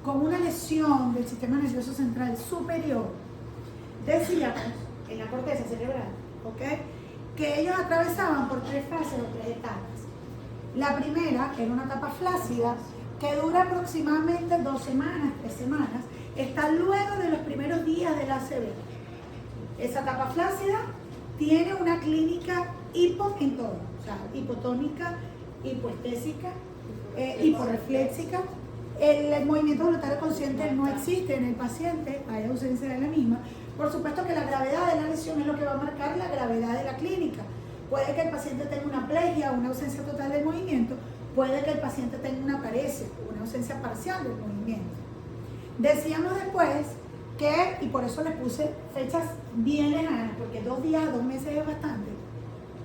con una lesión del sistema nervioso central superior, decíamos, en la corteza cerebral, ¿ok?, que ellos atravesaban por 3 fases o 3 etapas. La primera era una etapa flácida que dura aproximadamente 2 semanas, 3 semanas, está luego de los primeros días del ACV. Esa etapa flácida tiene una clínica hipo en todo, o sea, hipotónica, hipoestésica, hiporrefléxica. El movimiento voluntario consciente no existe en el paciente, hay ausencia de la misma. Por supuesto que la gravedad de la lesión es lo que va a marcar la gravedad de la clínica. Puede que el paciente tenga una plegia, una ausencia total del movimiento, puede que el paciente tenga una paresia, una ausencia parcial del movimiento. Decíamos después que, y por eso les puse fechas bien lejanas, porque 2 días a 2 meses es bastante,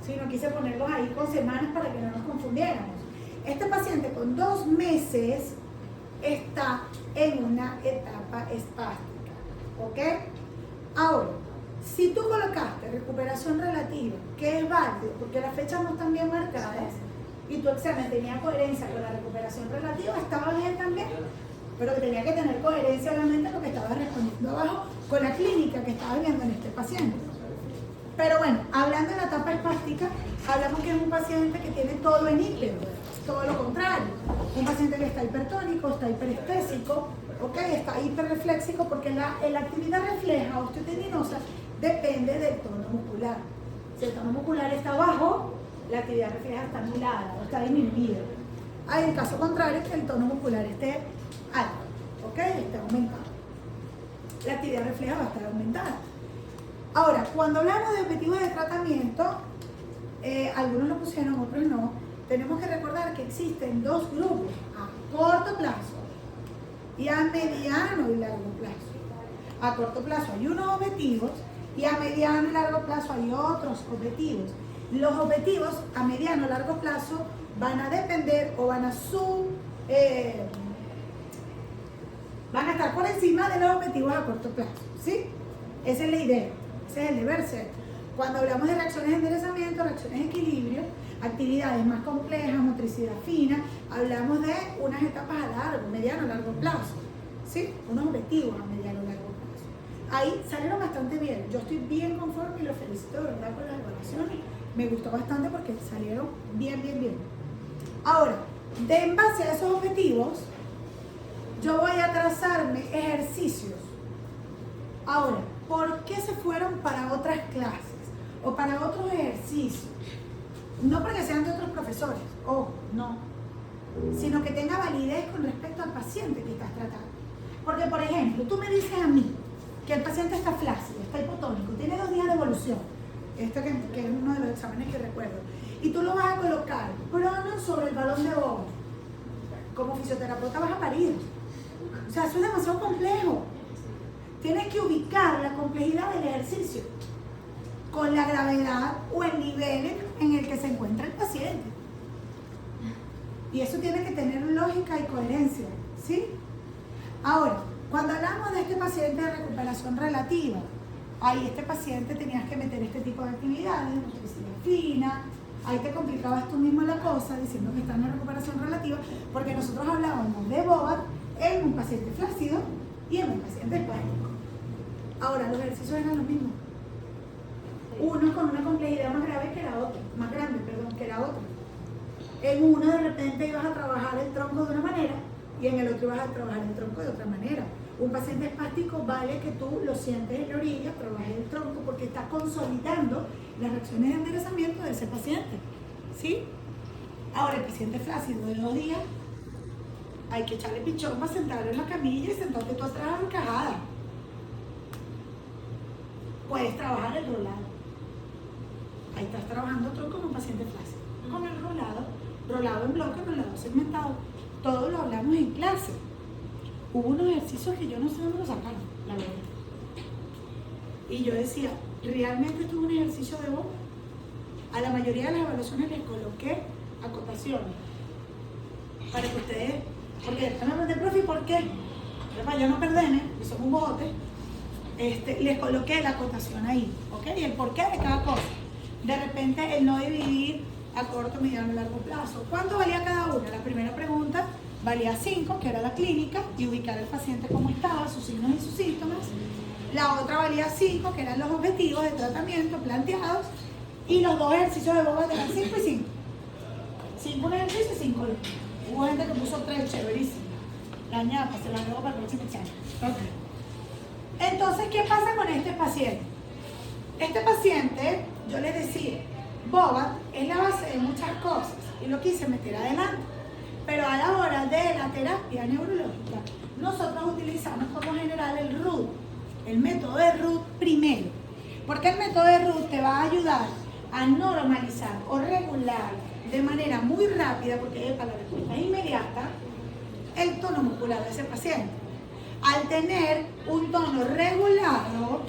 ¿sí? No quise ponerlos ahí con semanas para que no nos confundiéramos. Este paciente con 2 meses está en una etapa espástica, ¿ok? Ahora, si tú colocaste recuperación relativa, que es válido, porque las fechas no están bien marcadas, y tu examen tenía coherencia con la recuperación relativa, estaba bien también, pero que tenía que tener coherencia obviamente lo que estaba respondiendo abajo con la clínica que estaba viendo en este paciente. Pero bueno, hablando de la etapa espástica, hablamos que es un paciente que tiene todo en hiper, todo lo contrario. Un paciente que está hipertónico, está hiperestésico, ¿okay? Está hiperrefléxico, porque la actividad refleja osteotendinosa depende del tono muscular. Si el tono muscular está bajo, la actividad refleja está anulada o está disminuida. Hay el caso contrario, que el tono muscular esté alto, ¿ok? Esté aumentado. La actividad refleja va a estar aumentada. Ahora, cuando hablamos de objetivos de tratamiento, algunos lo pusieron, otros no, tenemos que recordar que existen 2 grupos, a corto plazo y a mediano y largo plazo. A corto plazo hay unos objetivos y a mediano y largo plazo hay otros objetivos. Los objetivos a mediano y largo plazo van a depender o van a estar por encima de los objetivos a corto plazo, ¿sí? Esa es la idea, ese es el deber ser. Cuando hablamos de reacciones de enderezamiento, reacciones de equilibrio, actividades más complejas, motricidad fina, hablamos de unas etapas a largo, mediano, largo plazo, ¿sí? Unos objetivos a mediano, largo plazo. Ahí salieron bastante bien, yo estoy bien conforme y los felicito de verdad por las evaluaciones, me gustó bastante porque salieron bien, bien, bien. Ahora, en base a esos objetivos, yo voy a trazarme ejercicios. Ahora, ¿por qué se fueron para otras clases o para otros ejercicios? No porque sean de otros profesores, ojo, no, sino que tenga validez con respecto al paciente que estás tratando. Porque, por ejemplo, tú me dices a mí que el paciente está flácido, está hipotónico, tiene 2 días de evolución, esto que es uno de los exámenes que recuerdo, y tú lo vas a colocar prono sobre el balón de boga. Como fisioterapeuta vas a parir. O sea, eso es demasiado complejo. Tienes que ubicar la complejidad del ejercicio con la gravedad o el nivel en el que se encuentra el paciente. Y eso tiene que tener lógica y coherencia, ¿sí? Ahora, cuando hablamos de este paciente de recuperación relativa, ahí este paciente tenías que meter este tipo de actividades, motricidad fina, ahí te complicabas tú mismo la cosa diciendo que está en una recuperación relativa, porque nosotros hablábamos de BOAT en un paciente flácido y en un paciente espástico. Ahora, los ejercicios eran los mismos. Uno con una complejidad más grave que la otra, más grande, perdón, que la otra. En uno de repente ibas a trabajar el tronco de una manera y en el otro ibas a trabajar el tronco de otra manera. Un paciente espástico vale que tú lo sientes en la orilla, trabajes el tronco porque está consolidando las reacciones de enderezamiento de ese paciente, ¿sí? Ahora, el paciente flácido de 2 días, hay que echarle pichón para sentarlo en la camilla y sentarte tú atrás encajada. Puedes trabajar el rolado. Ahí estás trabajando tú como un paciente flácido. Con el rolado en bloque, rolado segmentado. Todo lo hablamos en clase. Hubo unos ejercicios que yo no sé dónde lo sacaron, la verdad. Y yo decía, ¿realmente esto es un ejercicio de boca? A la mayoría de las evaluaciones les coloqué acotaciones. Para que ustedes, porque me pregunté, profe, ¿por qué? Para yo no perderme, que son un bote, les coloqué la acotación ahí, ¿ok? Y el porqué de cada cosa. De repente, el no dividir a corto, mediano y largo plazo. ¿Cuánto valía cada una? La primera pregunta valía 5, que era la clínica, y ubicar al paciente cómo estaba, sus signos y sus síntomas. La otra valía 5, que eran los objetivos de tratamiento planteados, y los 2 ejercicios de Bobat eran 5 y 5. 5 un ejercicio y 5 el otro. Hubo gente que puso 3, chéverísimo. La ñapa, se la debo para el próximo examen. Okay. Entonces, ¿qué pasa con este paciente? Este paciente, yo les decía, Bobat es la base de muchas cosas y lo quise meter adelante. Pero a la hora de la terapia neurológica, nosotros utilizamos por lo general el RUT, el método de RUT primero. Porque el método de RUT te va a ayudar a normalizar o regular de manera muy rápida, porque es para la respuesta inmediata, el tono muscular de ese paciente. Al tener un tono regulado,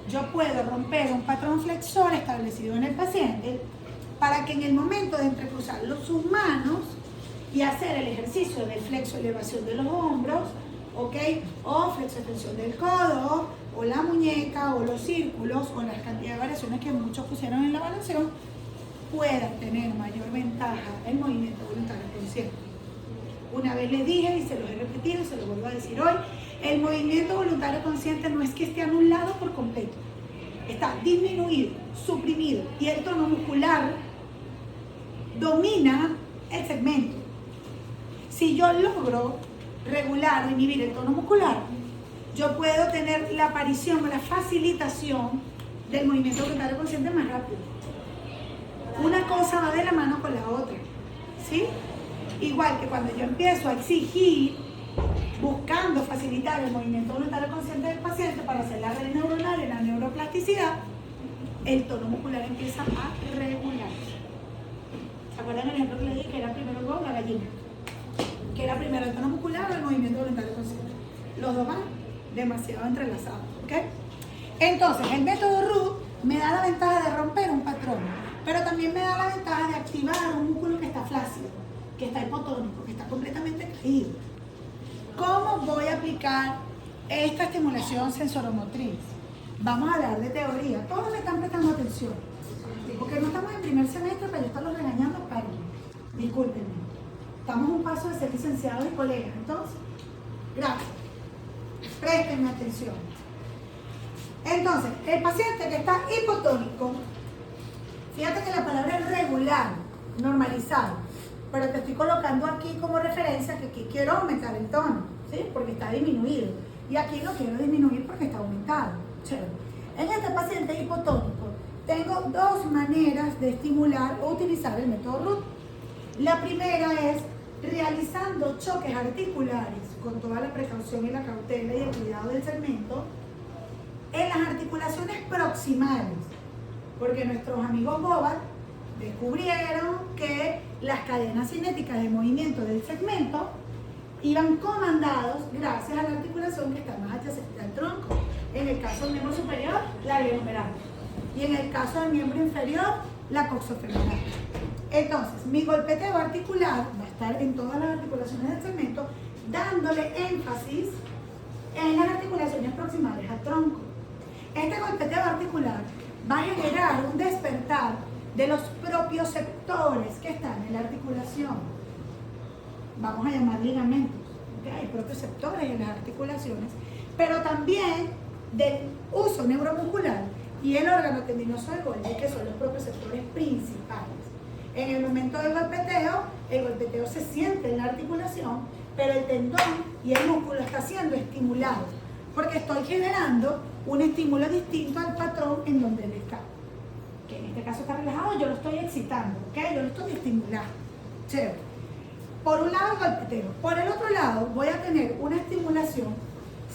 yo puedo romper un patrón flexor establecido en el paciente para que en el momento de entrecruzar sus manos y hacer el ejercicio de flexo elevación de los hombros, ¿ok? O flexo extensión del codo, o la muñeca, o los círculos, o las cantidades de variaciones que muchos pusieron en la evaluación, puedan tener mayor ventaja el movimiento voluntario consciente. Una vez les dije y se los he repetido y se los vuelvo a decir hoy, el movimiento voluntario consciente no es que esté anulado por completo, está disminuido, suprimido, y el tono muscular domina el segmento. Si yo logro regular o inhibir el tono muscular, yo puedo tener la aparición o la facilitación del movimiento voluntario consciente más rápido. Una cosa va de la mano con la otra, ¿sí? Igual que cuando yo empiezo a exigir, buscando facilitar el movimiento voluntario consciente del paciente para hacer la red neuronal y la neuroplasticidad, el tono muscular empieza a regularse. ¿Se acuerdan el ejemplo que le dije que era primero el huevo o la gallina? Que era primero el tono muscular o el movimiento voluntario consciente. Los dos van demasiado entrelazados, ¿ok? Entonces, el método RUT me da la ventaja de romper un patrón, pero también me da la ventaja de activar un músculo que está flácido, que está hipotónico, que está completamente caído. ¿Cómo voy a aplicar esta estimulación sensoromotriz? Vamos a hablar de teoría. Todos me están prestando atención, porque no estamos en primer semestre para yo estarlos regañando, paren. Discúlpenme. Estamos a un paso de ser licenciados y colegas. Entonces, gracias. Préstenme atención. Entonces, el paciente que está hipotónico, fíjate que la palabra es regular, normalizado, pero te estoy colocando aquí como referencia que aquí quiero aumentar el tono, ¿sí? Porque está disminuido. Y aquí lo quiero disminuir porque está aumentado. Chévere. En este paciente hipotónico, tengo dos maneras de estimular o utilizar el método RUT. La primera es realizando choques articulares con toda la precaución y la cautela y el cuidado del segmento en las articulaciones proximales, porque nuestros amigos Bobat descubrieron que las cadenas cinéticas de movimiento del segmento iban comandados gracias a la articulación que está más adyacente al tronco. En el caso del miembro superior, la glenohumeral, y en el caso del miembro inferior, la coxofemoral. Entonces, mi golpeteo articular va a estar en todas las articulaciones del segmento, dándole énfasis en las articulaciones proximales al tronco. Este golpeteo articular va a generar un despertar de los propioceptores que están en la articulación. Vamos a llamar ligamentos, ¿okay? Hay propioceptores en las articulaciones, pero también del uso neuromuscular y el órgano tendinoso de Golgi, que son los propioceptores principales. En el momento del golpeteo, el golpeteo se siente en la articulación, pero el tendón y el músculo está siendo estimulado, porque estoy generando un estímulo distinto al patrón en donde él está. Que en este caso está relajado, yo lo estoy excitando, ¿ok? Yo lo estoy estimulando. Chévere. Por un lado el golpeteo. Por el otro lado voy a tener una estimulación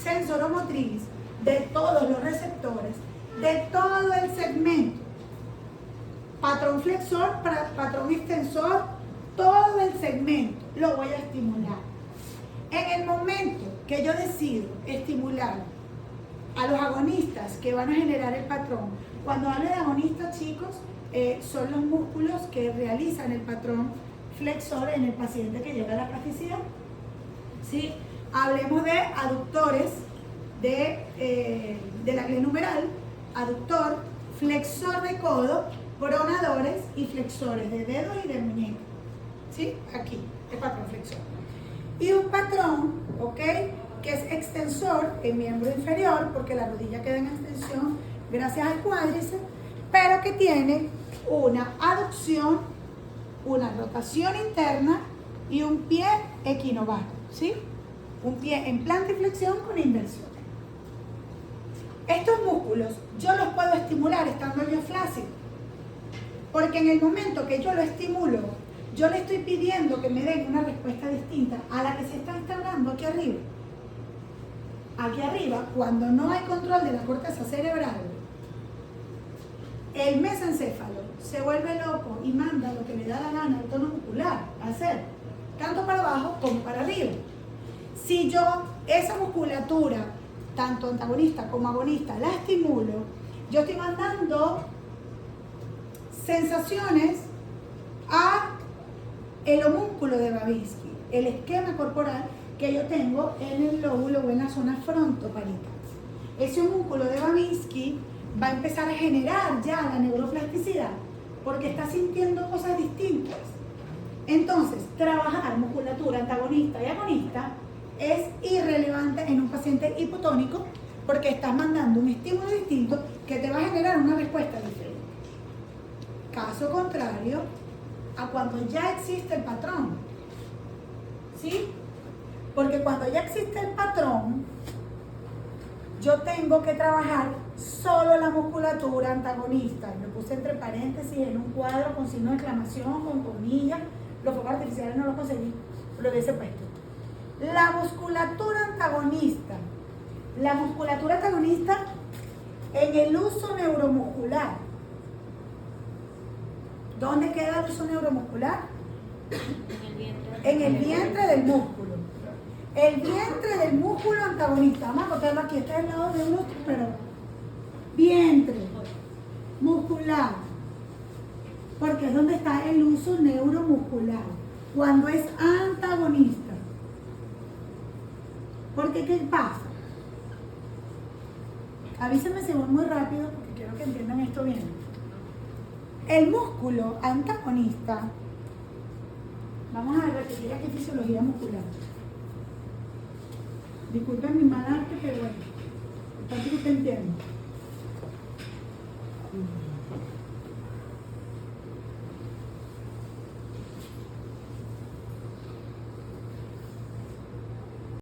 sensoromotriz de todos los receptores, de todo el segmento. Patrón flexor, patrón extensor, todo el segmento lo voy a estimular. En el momento que yo decido estimular a los agonistas que van a generar el patrón, cuando hablo de agonistas, chicos, son los músculos que realizan el patrón flexor en el paciente que llega a la plasticidad. ¿Sí? Hablemos de aductores de la glenohumeral, aductor, flexor de codo, pronadores y flexores de dedos y de muñeca. ¿Sí? Aquí, el patrón flexor. Y un patrón, ¿ok? Que es extensor en miembro inferior, porque la rodilla queda en extensión gracias al cuádriceps, pero que tiene una aducción, una rotación interna y un pie equinovasto, ¿sí? Un pie en plantiflexión con inversión. Estos músculos yo los puedo estimular estando yo flácido, porque en el momento que yo lo estimulo, yo le estoy pidiendo que me den una respuesta distinta a la que se está instaurando aquí arriba. Aquí arriba, cuando no hay control de la corteza cerebral, el mesencéfalo se vuelve loco y manda lo que le da la gana al tono muscular a hacer, tanto para abajo como para arriba. Si yo esa musculatura, tanto antagonista como agonista, la estimulo, yo estoy mandando sensaciones a el homúnculo de Babinski, el esquema corporal que yo tengo en el lóbulo o en la zona frontoparietal. Ese homúnculo de Babinski va a empezar a generar ya la neuroplasticidad porque está sintiendo cosas distintas. Entonces, trabajar musculatura antagonista y agonista es irrelevante en un paciente hipotónico porque estás mandando un estímulo distinto que te va a generar una respuesta diferente. Caso contrario a cuando ya existe el patrón, ¿sí? Porque cuando ya existe el patrón, yo tengo que trabajar solo la musculatura antagonista. Lo puse entre paréntesis en un cuadro con signo de exclamación, con comillas. Los focos artificiales no los conseguí, lo hubiese puesto. La musculatura antagonista en el uso neuromuscular. ¿Dónde queda el uso neuromuscular? En el vientre del músculo. El vientre del músculo antagonista. Vamos a botarlo aquí, este es el lado de uno, pero vientre muscular. Porque es donde está el uso neuromuscular. Cuando es antagonista. Porque, ¿qué pasa? Avísenme si voy muy rápido porque quiero que entiendan esto bien. El músculo antagonista, vamos a repetir aquí fisiología muscular. Disculpen mi mal arte, pero bueno, es para que usted entienda.